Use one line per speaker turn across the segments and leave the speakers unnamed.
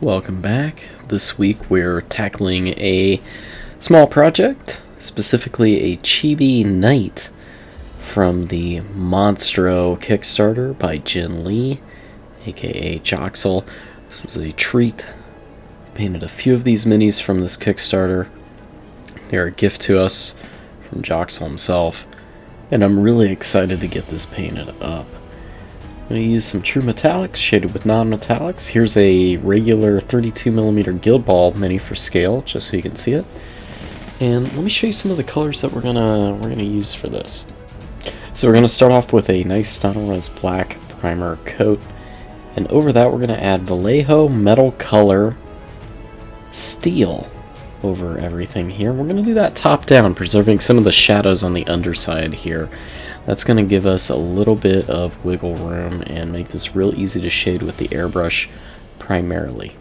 Welcome back. This week we're tackling a small project, specifically a Chibi Knight from the Monstro Kickstarter by Jin Lee, aka Joxel. This is a treat. Painted a few of these minis from this Kickstarter. They're a gift to us from Joxel himself, and I'm really excited to get this painted up. I'm going to use some true metallics shaded with non-metallics. Here's a regular 32mm Guild Ball mini for scale, just so you can see it. And let me show you some of the colors that we're gonna use for this. So we're gonna start off with a nice Stynylrez black primer coat, and over that we're gonna add Vallejo metal color steel over everything here. We're gonna do that top down, preserving some of the shadows on the underside here. That's going to give us a little bit of wiggle room and make this real easy to shade with the airbrush primarily.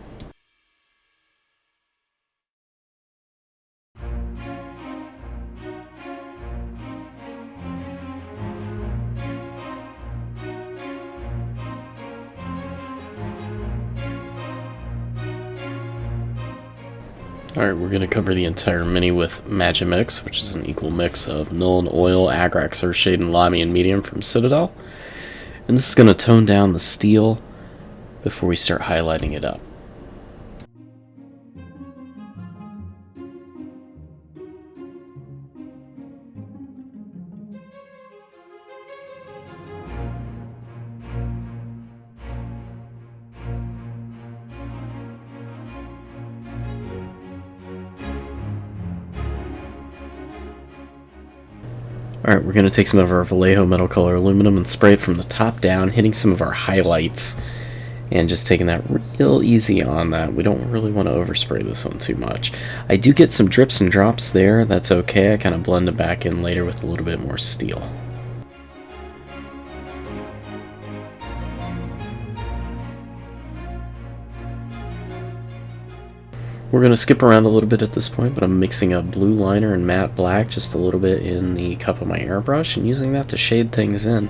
Alright, we're going to cover the entire mini with Magimix, which is an equal mix of Nuln Oil, Agrax, Earthsahde, and Lamy and Medium from Citadel. And this is going to tone down the steel before we start highlighting it up. Alright, we're going to take some of our Vallejo metal color aluminum and spray it from the top down, hitting some of our highlights, and just taking that real easy on that. We don't really want to overspray this one too much. I do get some drips and drops there, that's okay. I kind of blend it back in later with a little bit more steel. We're going to skip around a little bit at this point, but I'm mixing up blue liner and matte black just a little bit in the cup of my airbrush and using that to shade things in.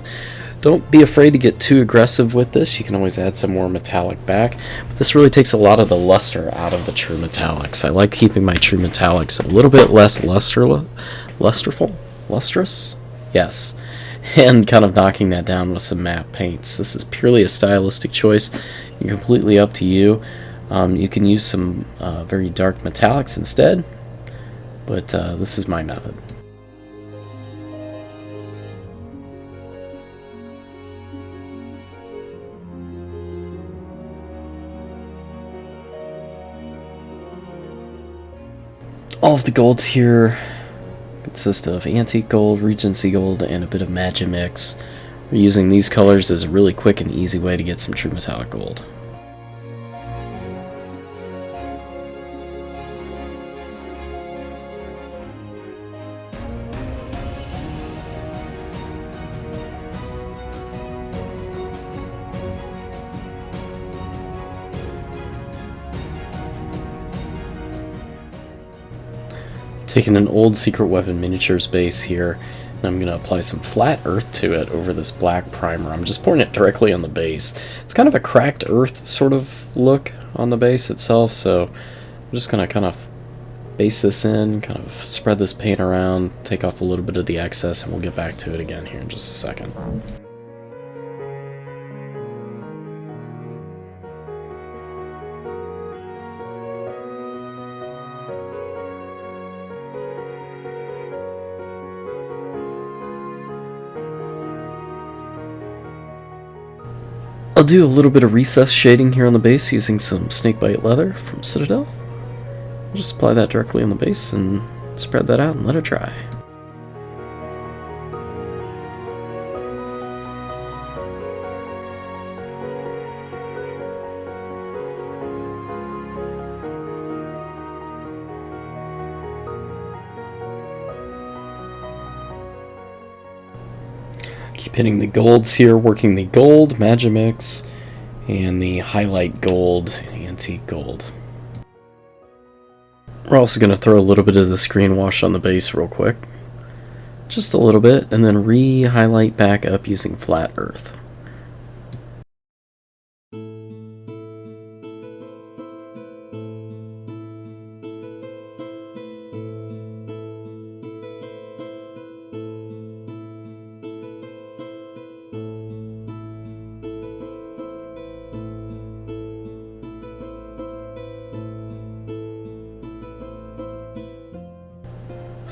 Don't be afraid to get too aggressive with this. You can always add some more metallic back, but this really takes a lot of the luster out of the true metallics. I like keeping my true metallics a little bit less lustrous? Yes. And kind of knocking that down with some matte paints. This is purely a stylistic choice and completely up to you. You can use some very dark metallics instead, but this is my method. All of the golds here consist of antique gold, Regency gold, and a bit of Magimix. We're using these colors as a really quick and easy way to get some true metallic gold. Taking an old Secret Weapon miniatures base here, and I'm going to apply some flat earth to it over this black primer. I'm just pouring it directly on the base. It's kind of a cracked earth sort of look on the base itself, so I'm just going to kind of base this in, kind of spread this paint around, take off a little bit of the excess, and we'll get back to it again here in just a second. I'll do a little bit of recess shading here on the base using some Snakebite leather from Citadel. I'll just apply that directly on the base and spread that out and let it dry. Keep hitting the golds here, working the gold, Magimix, and the highlight gold, antique gold. We're also going to throw a little bit of the screen wash on the base real quick. Just a little bit, and then re-highlight back up using flat earth.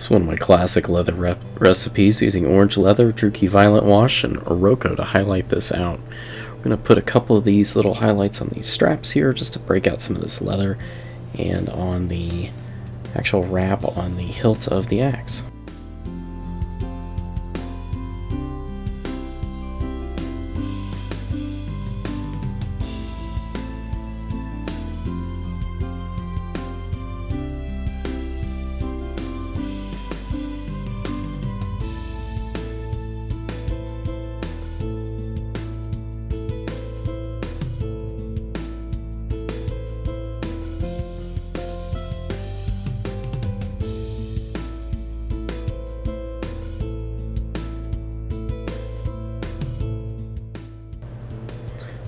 This is one of my classic leather recipes, using orange leather, Druchii violet wash, and Oroco to highlight this out. We're going to put a couple of these little highlights on these straps here just to break out some of this leather, and on the actual wrap on the hilt of the axe.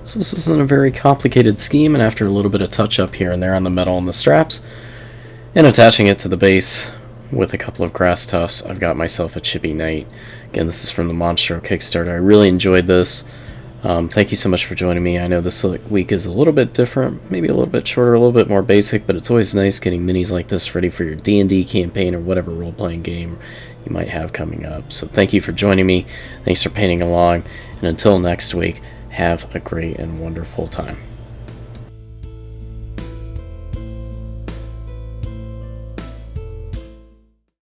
So this isn't a very complicated scheme, and after a little bit of touch up here and there on the metal and the straps, and attaching it to the base with a couple of grass tufts, I've got myself a Chibi Knight. Again, this is from the Monstro Kickstarter. I really enjoyed this. Thank you so much for joining me. I know this week is a little bit different, maybe a little bit shorter, a little bit more basic, but it's always nice getting minis like this ready for your D&D campaign or whatever role-playing game you might have coming up. So thank you for joining me. Thanks for painting along, and until next week, have a great and wonderful time.